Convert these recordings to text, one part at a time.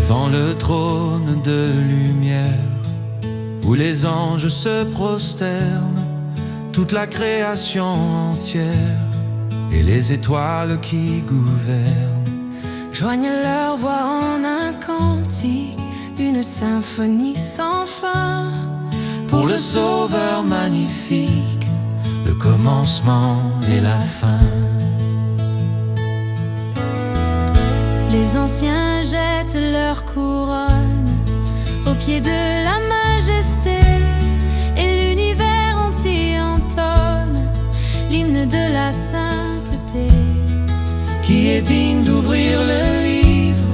devant le trône de lumière, où les anges se prosternent, toute la création entière, et les étoiles qui gouvernent joignent leur voix en un cantique, une symphonie sans fin, pour le Sauveur magnifique, le commencement et la fin. Les anciens jettent leur couronne au pied de la majesté, et l'univers entier entonne l'hymne de la sainteté. Qui est digne d'ouvrir le livre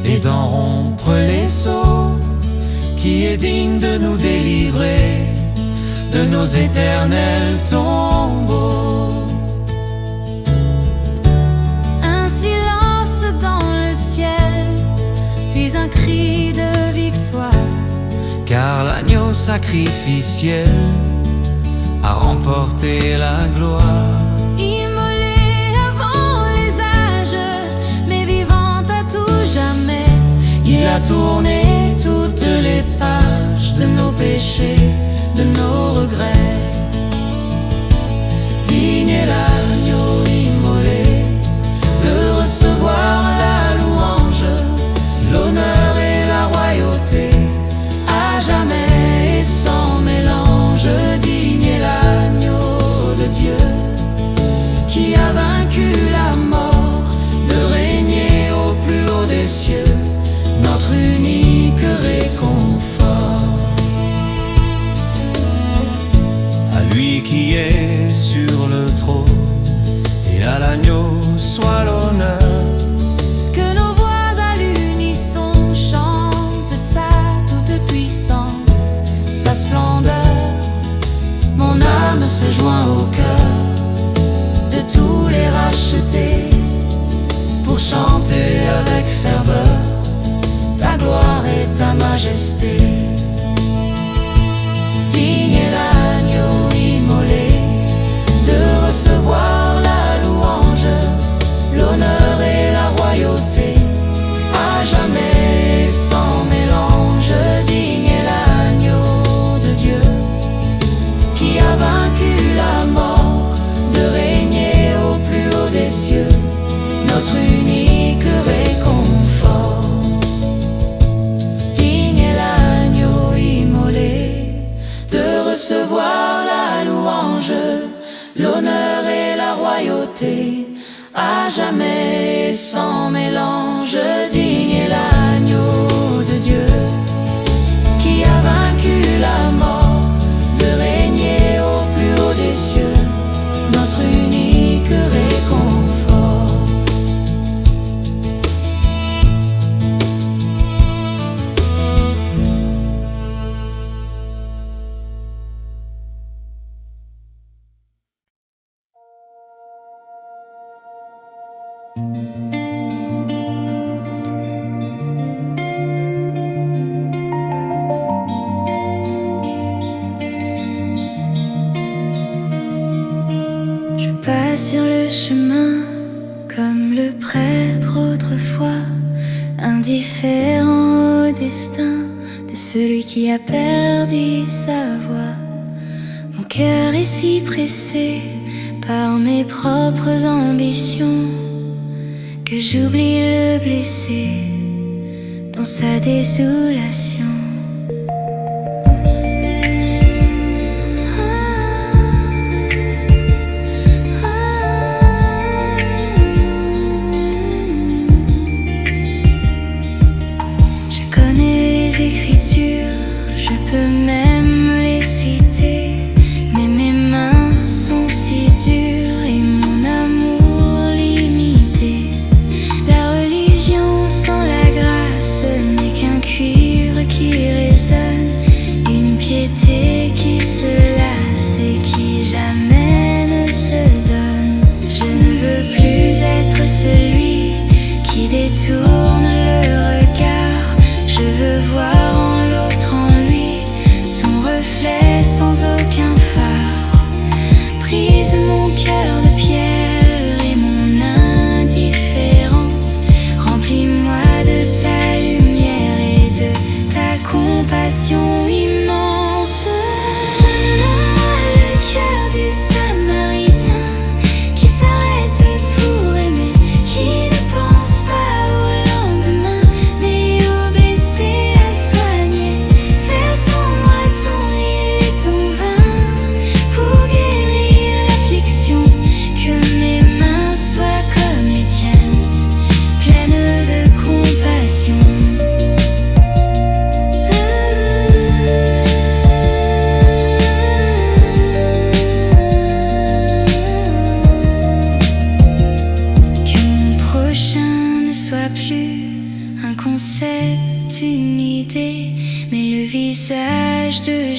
et d'en rompre les sceaux? Qui est digne de nous délivrer de nos éternels tombeaux? Un silence dans le ciel, puis un cri de victoire, car l'agneau sacrificiel a remporté la gloire. Immolé avant les âges, mais vivant à tout jamais, Il a tourné toutes les pages de nos péchés, de nos regrets. Digne est l'agneau immolé de recevoir la louange, l'honneur et la royauté, à jamais et sans mélange. Digne est l'agneau de Dieu qui a vaincu la mort, de régner au plus haut des cieux, notre unique réconfort. À lui qui est sur le trône et à l'agneau soit l'honneur. que nos voix à l'unisson chantent sa toute puissance, sa splendeur. Mon âme se joint au cœur de tous les rachetés, pour chanter avec ferveur ta gloire et ta majesté. Digne est l'agneau immolé de recevoir la louange, l'honneur et la royauté, à jamais sans mélange. Digne est l'agneau de Dieu qui a vaincu la mort, de régner au plus haut des cieux, notre unique réconfort. Digne est l'agneau immolé de recevoir la louange, l'honneur et la royauté, à jamais et sans mélange. Digne est l'agneau de Dieu qui a vaincu la mort, de régner au plus haut des cieux, notre unique réconfort. Je passe sur le chemin comme le prêtre autrefois, indifférent au destin de celui qui a perdu sa voix. Mon cœur est si pressé par mes propres ambitions que j'oublie le blessé dans sa désolation. Je peux même les citer, mais mes mains sont si dures et mon amour limité. La religion sans la grâce n'est qu'un cuivre qui résonne, une piété qui se lasse et qui jamais ne se donne. Je ne veux plus être celui qui détourne le regard. Je veux voir en l'autre, en lui, ton reflet sans aucun phare.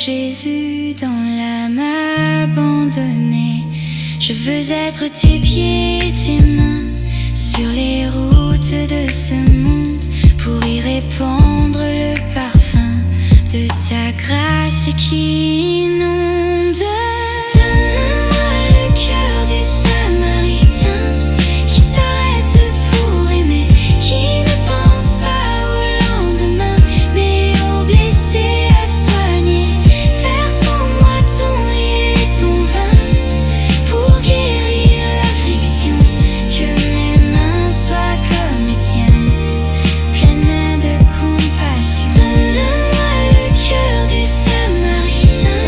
Jésus dans l'âme abandonnée. Je veux être tes pieds, tes mains sur les routes de ce monde, pour y répandre le parfum de ta grâce qui inonde. Donne-moi le cœur du Samaritain qui s'arrête pour aimer, qui ne pense pas au lendemain, mais aux blessés à soigner. Verse en moi ton huile et ton vin pour guérir l'affliction. Que mes mains soient comme les tiennes, pleines de compassion. Donne-moi le cœur du Samaritain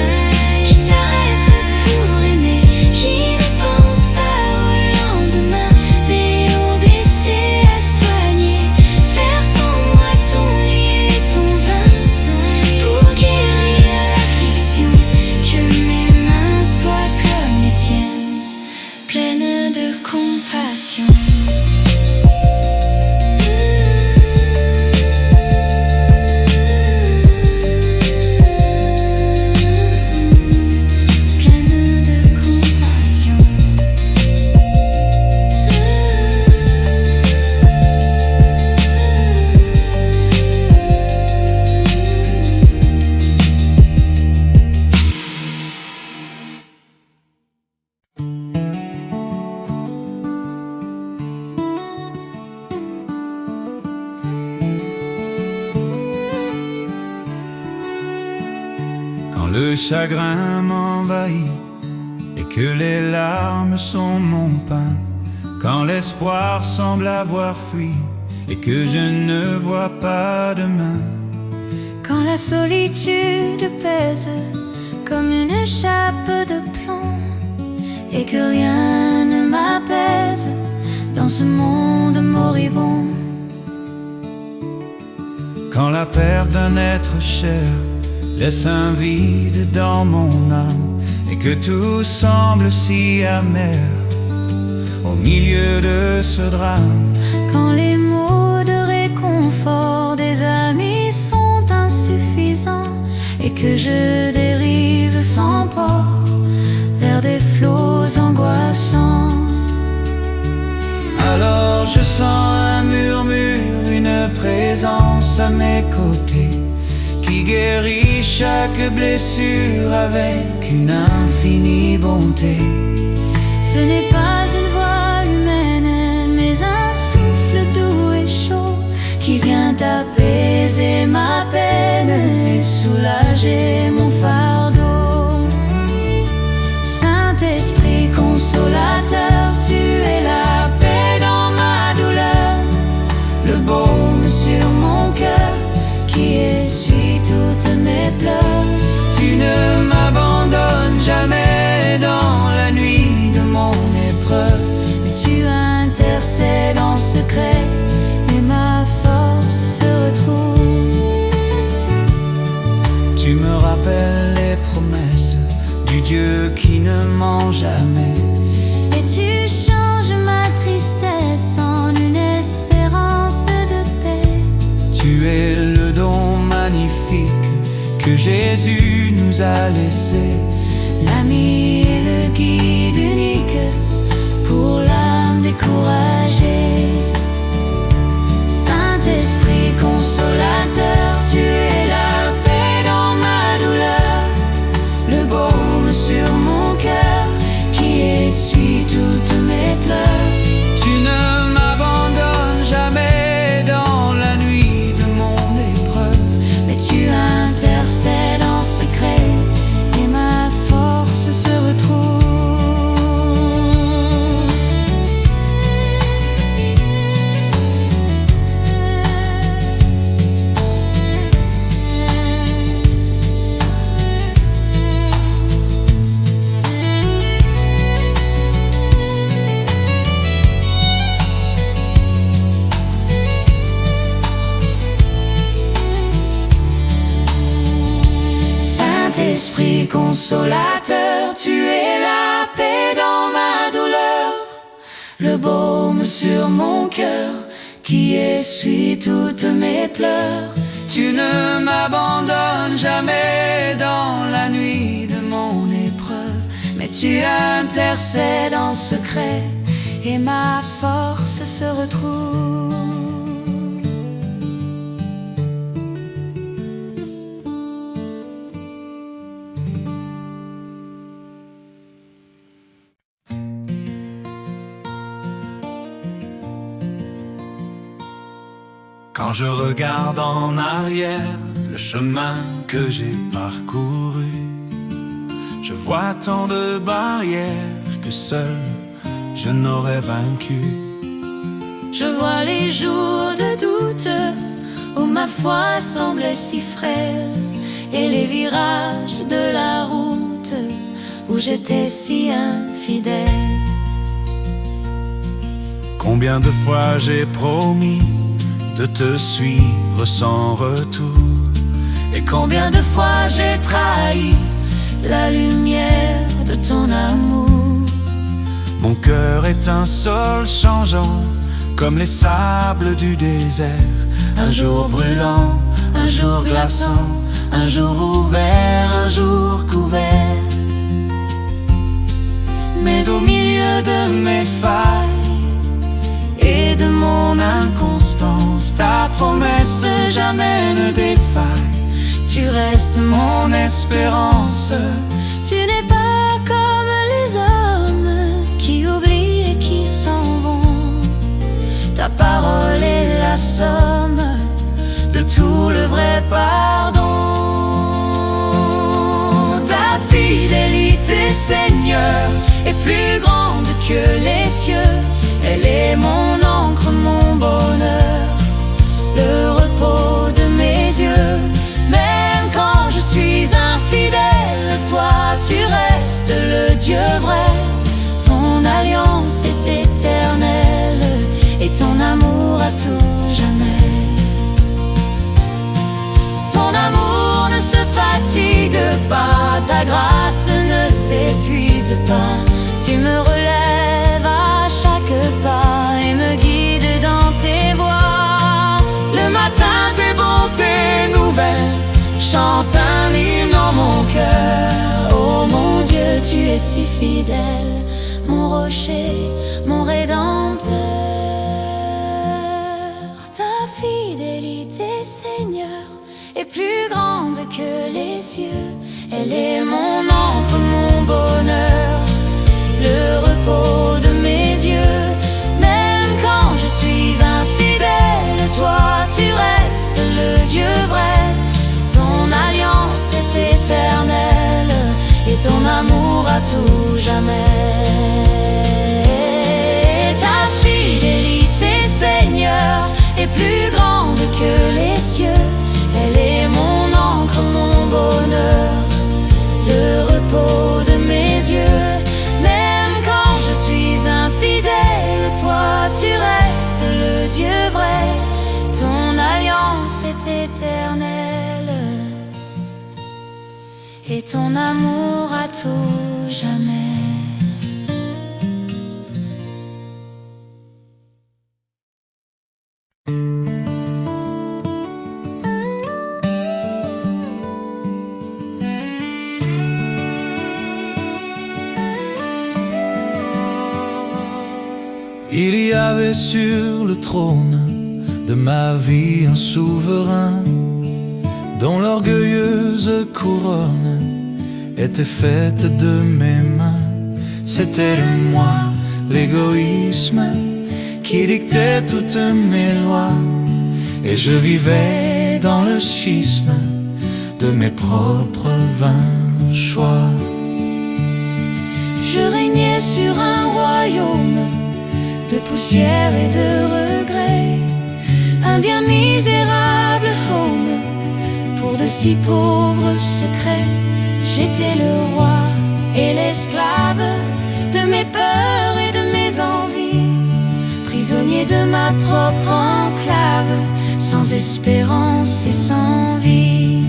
qui s'arrête pour aimer, qui ne pense pas au lendemain, mais aux blessés à soigner. Verse en moi ton huile et ton vin pour guérir l'affliction. Que mes mains soient comme les tiennes, pleines de compassion. Pleine de compassion. Quand le chagrin m'envahit et que les larmes sont mon pain, quand l'espoir semble avoir fui et que je ne vois pas demain, Quand la solitude pèse comme une chape de plomb et que rien ne m'apaise dans ce monde moribond. quand la perte d'un être cher laisse un vide dans mon âme et que tout semble si amer au milieu de ce drame. Quand les mots de réconfort des amis sont insuffisants et que je dérive sans port vers des flots angoissants. Alors je sens un murmure, une présence à mes côtés qui guérit chaque blessure avec une infinie bonté. Ce n'est pas une voix humaine, mais un souffle doux et chaud qui vient apaiser ma peine et soulager mon fardeau. Saint-Esprit consolateur, tu es la paix dans ma douleur, le baume sur mon cœur qui essuie toutes mes pleurs. Tu ne m'abandonnes jamais dans la nuit de mon épreuve, Mais tu intercèdes en secret et ma force se retrouve. tu me rappelles les promesses du Dieu qui ne ment jamais. Et tu changes ma tristesse en une espérance de paix. Tu es le don magnifique que Jésus nous a laissé, L'ami et le guide unique pour l'âme découragée. Saint-Esprit consolateur, tu es la paix dans ma douleur, le baume sur mon cœur qui essuie toutes mes pleurs. tu ne m'abandonnes jamais dans la nuit de mon épreuve. Mais tu intercèdes en secret et ma force se retrouve. Saint-Esprit consolateur, tu es la paix dans ma douleur, le baume sur mon cœur qui essuie toutes mes pleurs. Tu ne m'abandonnes jamais dans la nuit de mon épreuve, mais tu intercèdes en secret et ma force se retrouve. Quand je regarde en arrière le chemin que j'ai parcouru, je vois tant de barrières que seul je n'aurais vaincu. Je vois les jours de doute où ma foi semblait si frêle, et les virages de la route où j'étais si infidèle. Combien de fois j'ai promis de te suivre sans retour, et combien de fois j'ai trahi la lumière de ton amour. Mon cœur est un sol changeant comme les sables du désert, un jour brûlant, un jour glaçant, un jour ouvert, un jour couvert. Mais au milieu de mes failles et de mon inconstance, ta promesse jamais ne défaille. Tu restes mon espérance. Tu n'es pas comme les hommes qui oublient et qui s'en vont. Ta parole est la somme de tout le vrai pardon. Ta fidélité, Seigneur, est plus grande que les cieux. Elle est mon encre, mon bonheur, le repos de mes yeux. Même quand je suis infidèle, toi tu restes le Dieu vrai. Ton alliance est éternelle et ton amour à tout jamais. Ton amour ne se fatigue pas, ta grâce ne s'épuise pas. Tu me relèves à chaque pas et me guides dans tes voies. Le matin, tes bontés nouvelles chantent un hymne dans mon cœur. Oh mon Dieu, tu es si fidèle, mon rocher, mon rédempteur. Ta fidélité, Seigneur, est plus grande que les cieux. Elle est mon encre, mon bonheur, le repos de mes yeux. Même quand je suis infidèle, toi tu restes le Dieu vrai. Ton alliance est éternelle et ton amour à tout jamais. Ta fidélité, Seigneur, est plus grande que les cieux. Elle est mon encre, mon bonheur, le repos de mes yeux. Même quand je suis infidèle, toi tu restes le Dieu vrai. Ton alliance est éternelle et ton amour à tout jamais. Il y avait sur le trône de ma vie un souverain dont l'orgueilleuse couronne était faite de mes mains. C'était le moi, l'égoïsme, qui dictait toutes mes lois, et je vivais dans le schisme de mes propres vains choix. Je régnais sur un royaume de poussière et de regrets, un bien misérable home pour de si pauvres secrets. J'étais le roi et l'esclave de mes peurs et de mes envies, prisonnier de ma propre enclave, sans espérance et sans vie.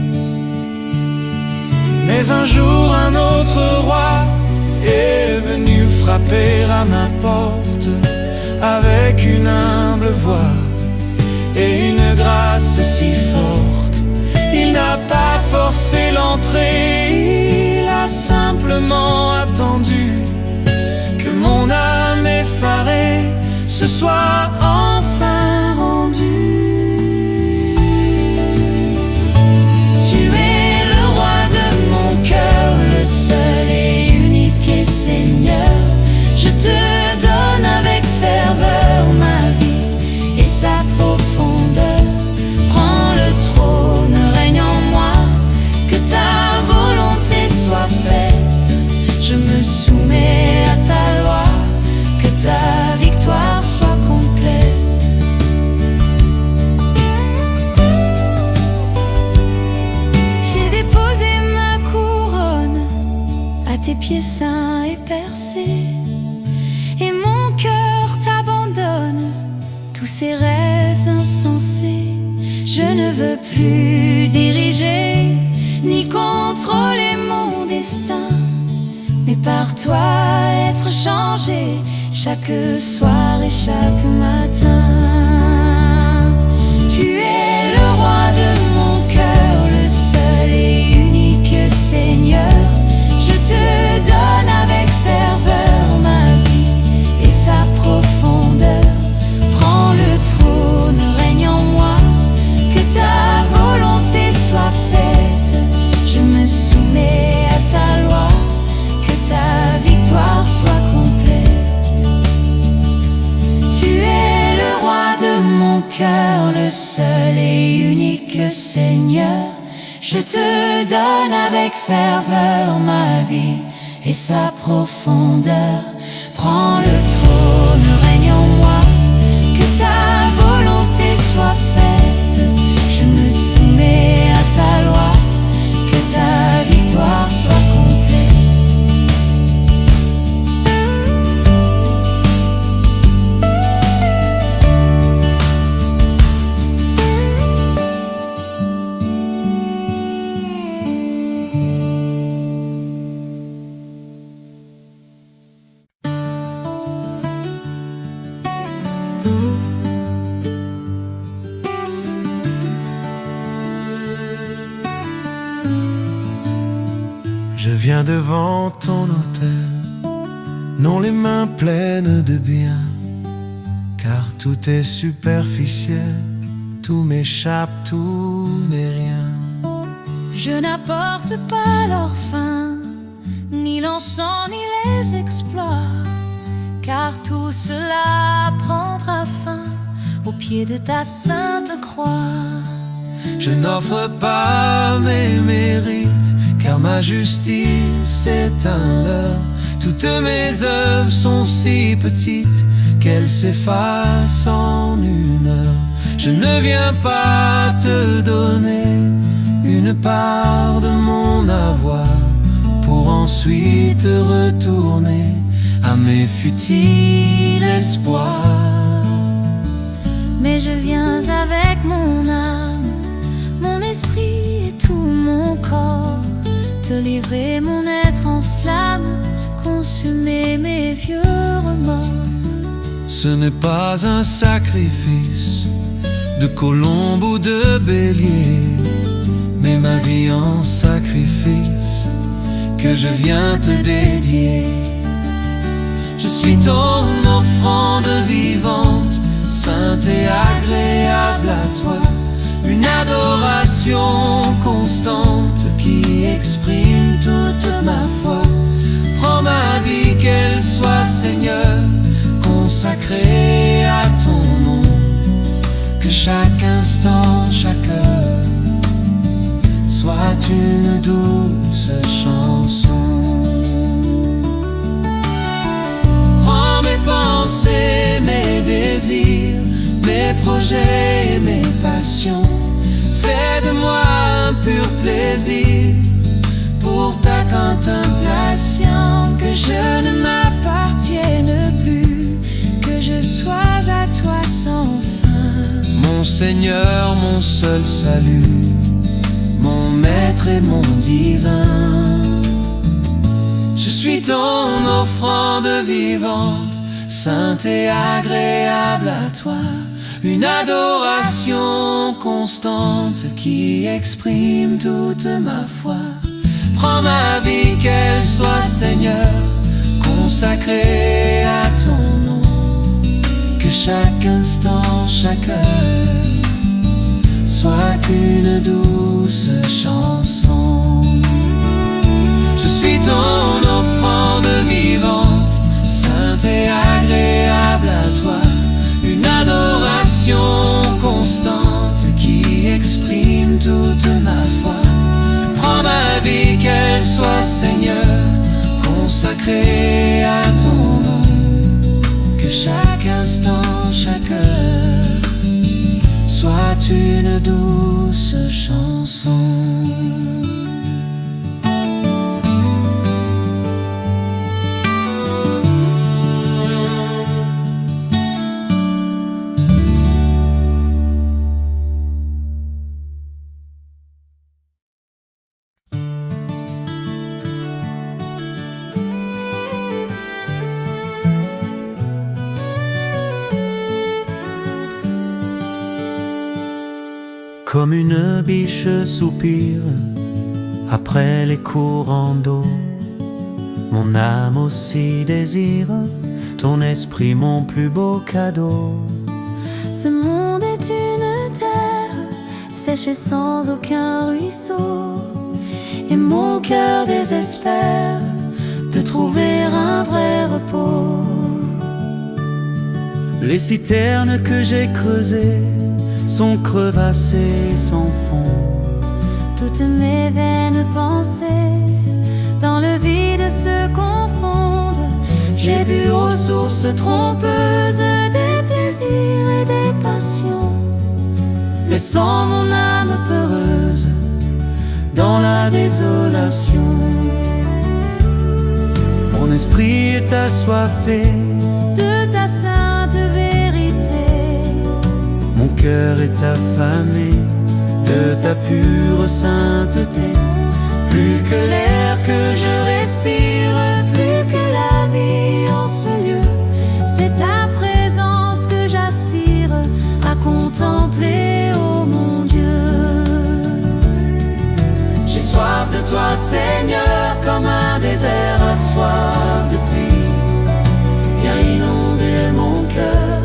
Mais un jour un autre roi est venu frapper à ma porte, avec une humble voix et une grâce si forte Il n'a pas forcé l'entrée, il a simplement attendu que mon âme effarée se soit enfin rendue. Tu es le roi de mon cœur, le seul et unique et Seigneur. Je te donne avec ferveur ma vie et sa profondeur. Prends le trône, règne en moi, que ta volonté soit faite. Je me soumets à ta loi, que ta victoire soit complète. J'ai déposé ma couronne à tes pieds saints et percés, et mon cœur t'abandonne tous ces rêves insensés. Je ne veux plus diriger ni contrôler mon destin, mais par toi être changé chaque soir et chaque matin. Tu es le roi de mon cœur, le seul et unique Seigneur. Je te donne avec ferveur ma vie et sa profondeur. Prends le trône, règne en moi, que ta volonté soit faite. Je me soumets à ta loi, que ta victoire soit complète. Tu es le roi de mon cœur, le seul et unique Seigneur. Je te donne avec ferveur ma vie et sa profondeur. Prends le trône, règne en moi, que ta volonté soit faite. Je me soumets à ta loi, que ta victoire soit complète. Je viens devant ton autel, non les mains pleines de bien, car tout est superficiel, tout m'échappe, tout n'est rien. Je n'apporte pas l'orphin, ni l'encens, ni les exploits, car tout cela prendra fin au pied de ta sainte croix. Je n'offre pas mes mérites, car ma justice est un leurre. Toutes mes œuvres sont si petites qu'elles s'effacent en une heure. Je ne viens pas te donner une part de mon avoir pour ensuite retourner à mes futiles espoirs. Mais je viens avec mon âme, mon esprit et tout mon corps, te livrer mon être en flamme, consumer mes vieux remords. Ce n'est pas un sacrifice de colombe ou de bélier, mais ma vie en sacrifice que je viens te dédier. Je suis ton offrande vivante, sainte et agréable à toi, une adoration constante qui exprime toute ma foi. Prends ma vie, qu'elle soit, Seigneur, consacrée à ton nom, que chaque instant, chaque heure soit une douce chanson. Prends mes pensées, mes désirs, mes projets et mes passions. Fais de moi un pur plaisir pour ta contemplation. Que je ne m'appartienne plus, que je sois à toi sans fin. Mon Seigneur, mon seul salut, mon maître et mon divin. Je suis ton offrande vivante, sainte et agréable à toi, une adoration constante qui exprime toute ma foi. Prends ma vie, qu'elle soit, Seigneur, consacrée à ton nom. Que chaque instant, chaque heure soit une douce chanson. Je suis ton offrande vivante, sainte et agréable à toi. Une adoration constante qui exprime toute ma foi. Prends ma vie, qu'elle soit, Seigneur, consacrée à ton nom. Que chaque instant, chaque heure soit une douce chanson. Comme une biche soupire après les courants d'eau, mon âme aussi désire ton esprit, mon plus beau cadeau. Ce monde est une terre sèche et sans aucun ruisseau, et mon cœur désespère de trouver un vrai repos. Les citernes que j'ai creusées sont crevassées sans fond. Toutes mes vaines pensées dans le vide se confondent. J'ai bu aux sources trompeuses des plaisirs et des passions, laissant mon âme peureuse dans la désolation. Mon esprit est assoiffé de ta sainte vérité. Mon cœur est affamé de ta pure sainteté. Plus que l'air que je respire, Plus que la vie en ce lieu, c'est ta présence que j'aspire à contempler, ô mon Dieu. j'ai soif de toi, Seigneur, comme un désert a soif de pluie. Viens inonder mon cœur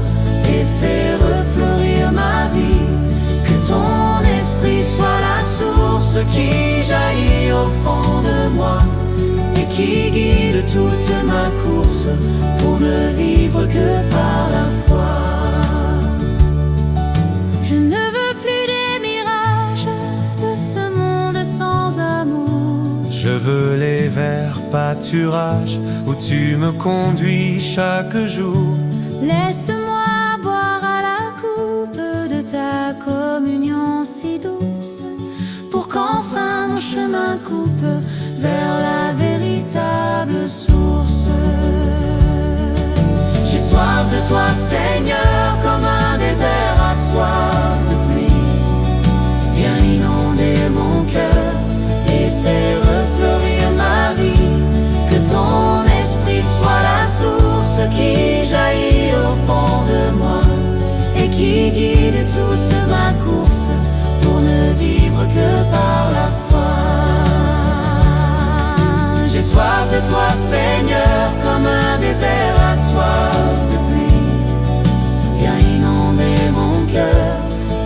et fais refleurir ma vie. Que ton esprit soit la source qui jaillit au fond de moi et qui guide toute ma course pour ne vivre que par la foi. Je ne veux plus des mirages de ce monde sans amour. Je veux les verts pâturages où tu me conduis chaque jour. Laisse-moi boire à la coupe de ta communion si douce, pour qu'enfin mon chemin coupe vers la véritable source. J'ai soif de toi, Seigneur, comme un désert a soif de pluie. Viens inonder mon cœur et fais refleurir ma vie. Que ton esprit soit la source qui jaillit au fond de moi et qui guide toute ma course pour ne vivre que par la foi. J'ai soif de toi, Seigneur, comme un désert a soif de pluie. Viens inonder mon cœur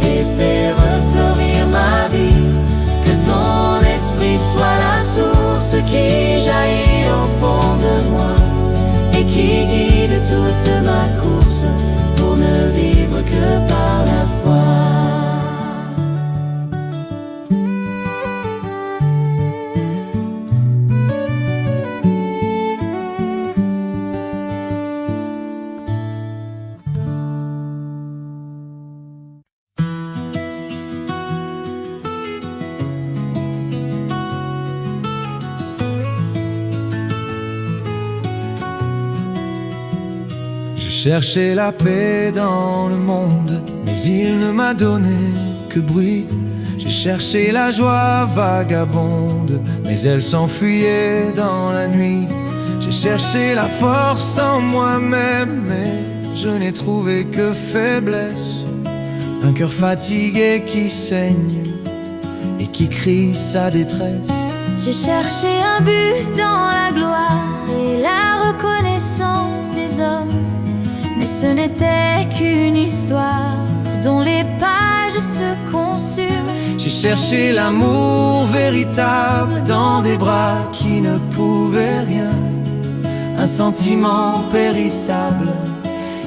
et fais refleurir ma vie. Que ton esprit soit la source qui jaillit au fond de moi et qui guide toute ma course pour ne vivre que par la foi. J'ai cherché la paix dans le monde, mais il ne m'a donné que bruit. J'ai cherché la joie vagabonde, mais elle s'enfuyait dans la nuit. J'ai cherché la force en moi-même, mais je n'ai trouvé que faiblesse. un cœur fatigué qui saigne et qui crie sa détresse. J'ai cherché un but dans la gloire et la reconnaissance des hommes, mais ce n'était qu'une histoire dont les pages se consument. J'ai cherché l'amour véritable dans des bras qui ne pouvaient rien, un sentiment périssable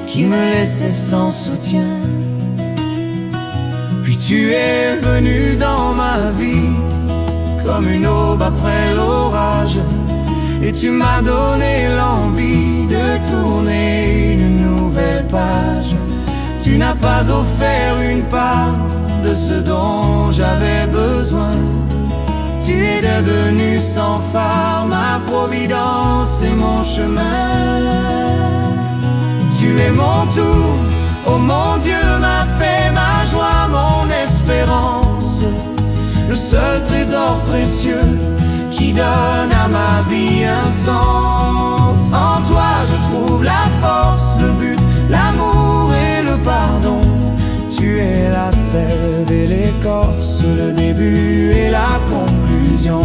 qui me laissait sans soutien. Puis tu es venu dans ma vie comme une aube après l'orage, et tu m'as donné l'envie de tourner une nouvelle page. Tu n'as pas offert une part de ce dont j'avais besoin. Tu es devenu sans phare ma providence et mon chemin. Tu es mon tout, oh mon Dieu, ma paix, ma joie, mon espérance, le seul trésor précieux qui donne à ma vie un sens. En toi je trouve la force, le but, l'amour et le pardon. Tu es la sève et l'écorce, le début et la conclusion.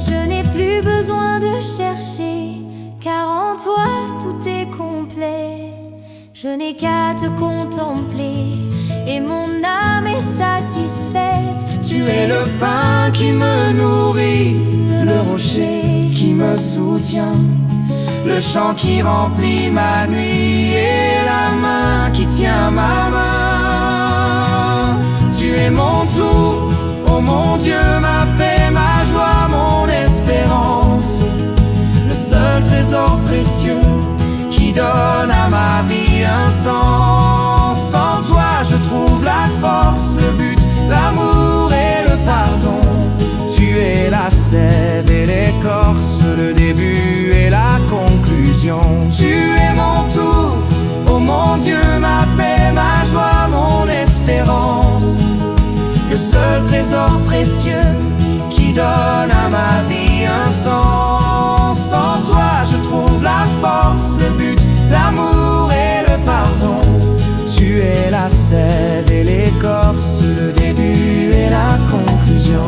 Je n'ai plus besoin de chercher, car en toi tout est complet. Je n'ai qu'à te contempler et mon âme est satisfaite. Tu es le pain qui me nourrit, le rocher qui me soutient, le chant qui remplit ma nuit et la main qui tient ma main. Tu es mon tout, oh mon Dieu, ma paix, ma joie, mon espérance, le seul trésor précieux qui donne à ma vie un sens. En toi je trouve la force, le but, l'amour et le pardon. Tu es la sève et l'écorce, le début et la conclusion. Tu es mon tout, oh mon Dieu, ma paix, ma joie, mon espérance, le seul trésor précieux qui donne à ma vie un sens. En toi je trouve la force, le but, l'amour et le pardon. Tu es la sève et l'écorce, le début et la conclusion.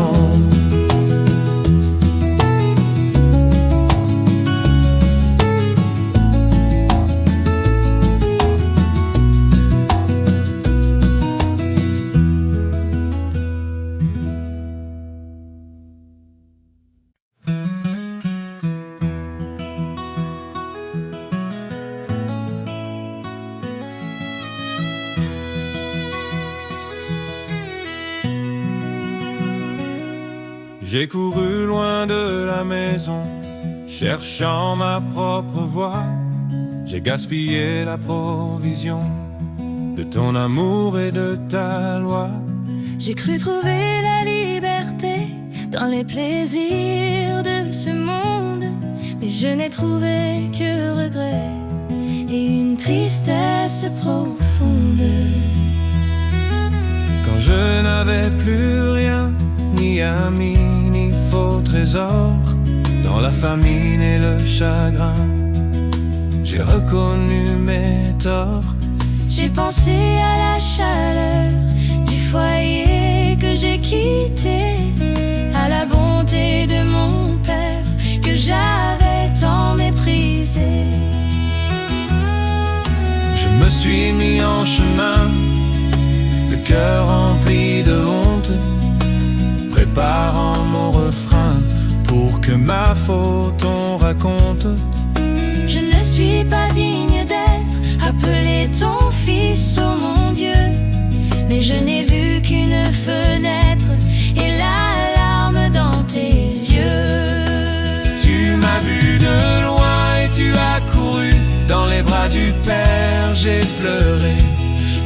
J'ai couru loin de la maison, cherchant ma propre voie. J'ai gaspillé la provision de ton amour et de ta loi. J'ai cru trouver la liberté dans les plaisirs de ce monde, mais je n'ai trouvé que regret et une tristesse profonde. Quand je n'avais plus rien, ni amis, ni faux trésors, dans la famine et le chagrin, j'ai reconnu mes torts. J'ai pensé à la chaleur du foyer que j'ai quitté, à la bonté de mon père que j'avais tant méprisé. Je me suis mis en chemin, le cœur rempli de honte, préparant mon refrain pour que ma faute on raconte. Je ne suis pas digne d'être appelé ton fils, oh mon Dieu, mais je n'ai vu qu'une fenêtre et la larme dans tes yeux. Tu m'as vu de loin et tu as couru dans les bras du Père. J'ai pleuré,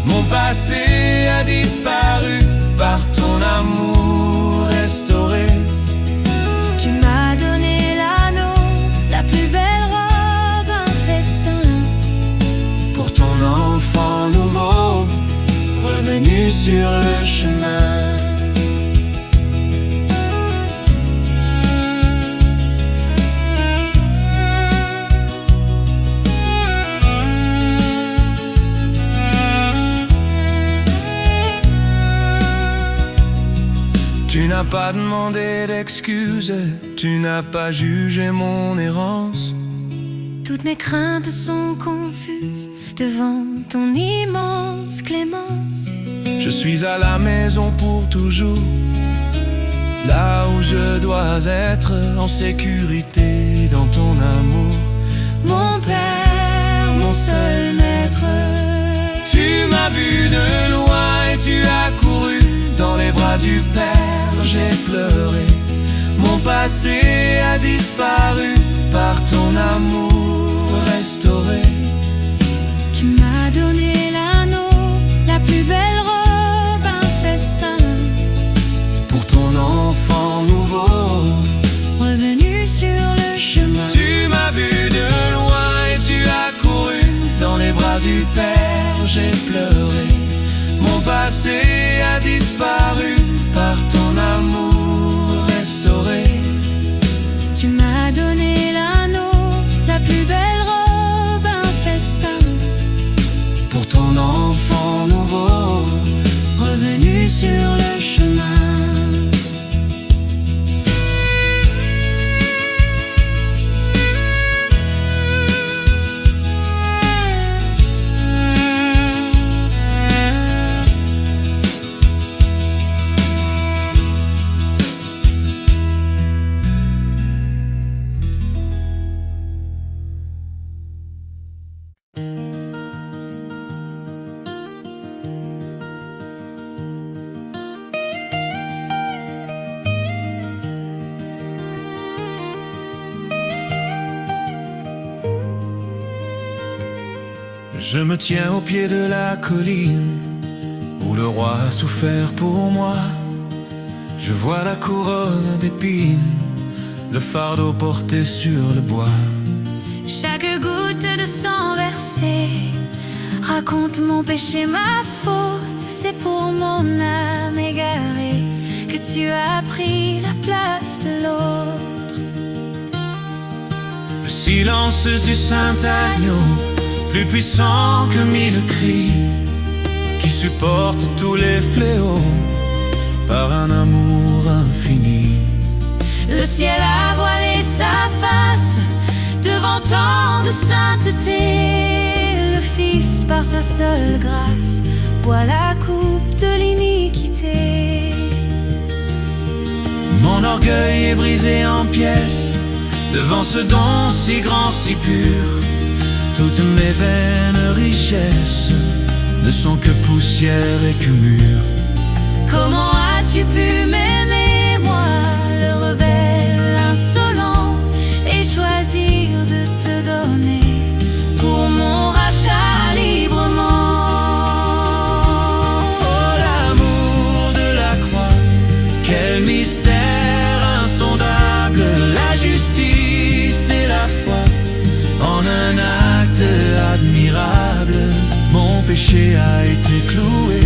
mon passé a disparu par ton amour restauré. Tu m'as donné l'anneau, la plus belle robe, un festin pour ton enfant nouveau, revenu sur le chemin. n'as pas demandé d'excuses, tu n'as pas jugé mon errance. Toutes mes craintes sont confuses devant ton immense clémence. Je suis à la maison pour toujours, là où je dois être, en sécurité dans ton amour. Mon Père, mon seul maître. Tu m'as vu de loin et tu as couru dans les bras du Père. J'ai pleuré, mon passé a disparu par ton amour restauré. Tu m'as donné l'anneau, la plus belle robe, un festin pour ton enfant nouveau, revenu sur le chemin. Tu m'as vu de loin et tu as couru dans les bras du Père. J'ai pleuré, mon passé a disparu par ton amour restauré. Tu m'as donné l'anneau, la plus belle robe, un festin pour ton enfant nouveau, revenu sur le chemin. Je me tiens au pied de la colline où le roi a souffert pour moi. Je vois la couronne d'épines, le fardeau porté sur le bois. Chaque goutte de sang versé raconte mon péché, ma faute. C'est pour mon âme égarée que tu as pris la place de l'autre. Le silence du saint agneau, plus puissant que 1000 cris, qui supporte tous les fléaux par un amour infini. Le ciel a voilé sa face devant tant de sainteté. Le Fils, par sa seule grâce, boit la coupe de l'iniquité. Mon orgueil est brisé en pièces devant ce don si grand, si pur. Toutes mes vaines richesses ne sont que poussière et que mur. Comment as-tu pu m'aimer, moi, le rebelle insolent, et choisir de te donner pour mon rachat librement? Oh, l'amour de la croix, quel mystère insondable, la justice et la foi en un acte admirable. Mon péché a été cloué,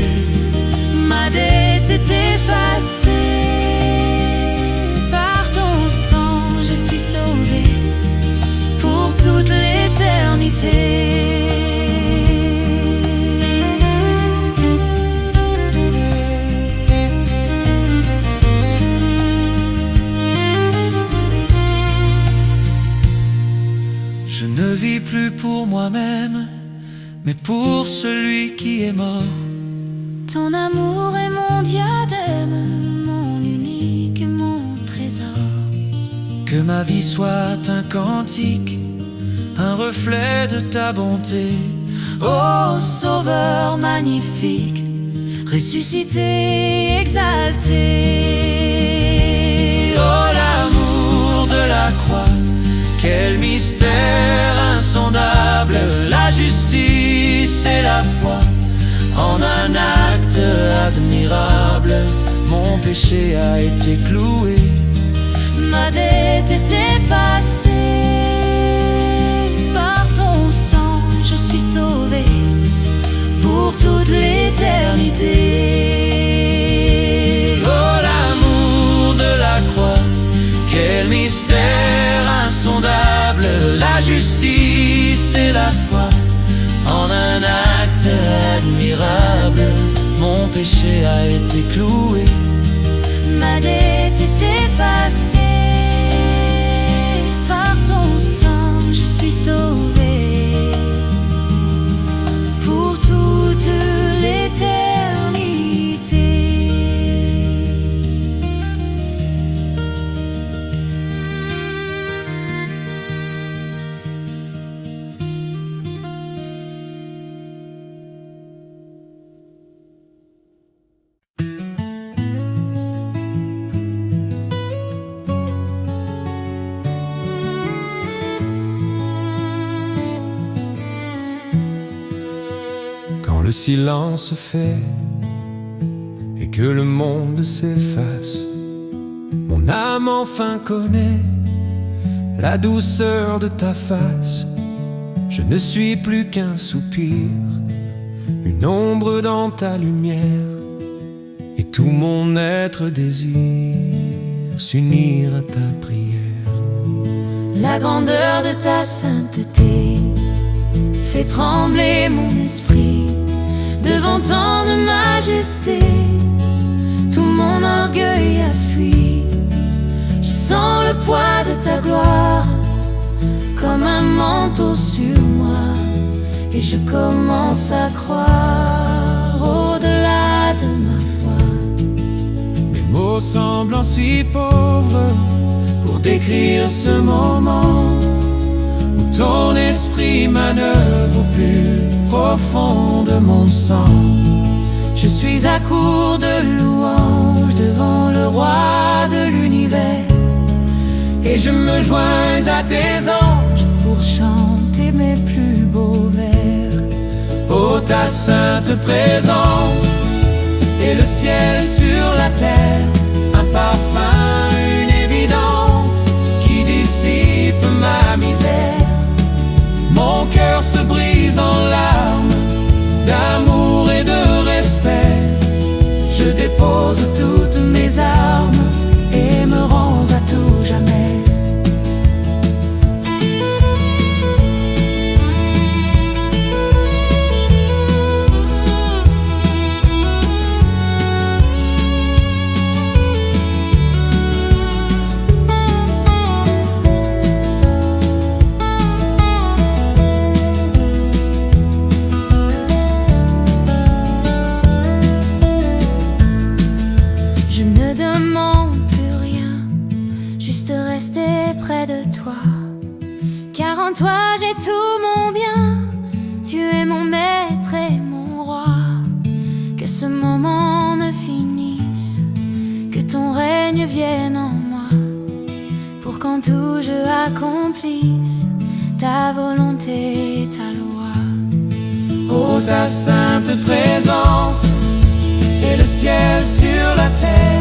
Ma dette est effacée par ton sang, je suis sauvée pour toute l'éternité. je ne vis plus pour moi-même, mais pour celui qui est mort. Ton amour est mon diadème, mon unique, mon trésor. Que ma vie soit un cantique, un reflet de ta bonté. Ô Sauveur magnifique, ressuscité, exalté. Oh, l'amour de la croix, quel mystère insondable, la justice et la foi en un acte admirable. Mon péché a été cloué, Ma dette est effacée par ton sang, je suis sauvée pour toute l'éternité. oh, l'amour de la croix, quel mystère insondable, la justice et la foi en un acte admirable. Mon péché a été cloué, ma dette est effacée. Par ton sang, je suis sauvée pour toute l'éternité. Quand le silence fait et que le monde s'efface, mon âme enfin connaît la douceur de ta face. Je ne suis plus qu'un soupir, une ombre dans ta lumière, et tout mon être désire s'unir à ta prière. La grandeur de ta sainteté fait trembler mon esprit devant tant de majesté. Tout mon orgueil a fui. Je sens le poids de ta gloire comme un manteau sur moi, et je commence à croire au-delà de ma foi. Mes mots semblent si pauvres pour décrire ce moment où ton esprit manœuvre au plus profond de mon sang. Je suis à court de louanges devant le roi de l'univers, et je me joins à tes anges pour chanter mes plus beaux vers. Oh, ta sainte présence et le ciel sur la terre, un parfum, une évidence qui dissipe ma misère. Mon cœur se brise en larmes d'amour et de respect. Je dépose toutes mes armes et me rends à tout jamais. Je ne demande plus rien, juste rester près de toi, car en toi j'ai tout mon bien. Tu es mon maître et mon roi. Que ce moment ne finisse, que ton règne vienne en moi, pour qu'en tout je accomplisse ta volonté, ta loi. Oh, ta sainte présence et le ciel sur la terre,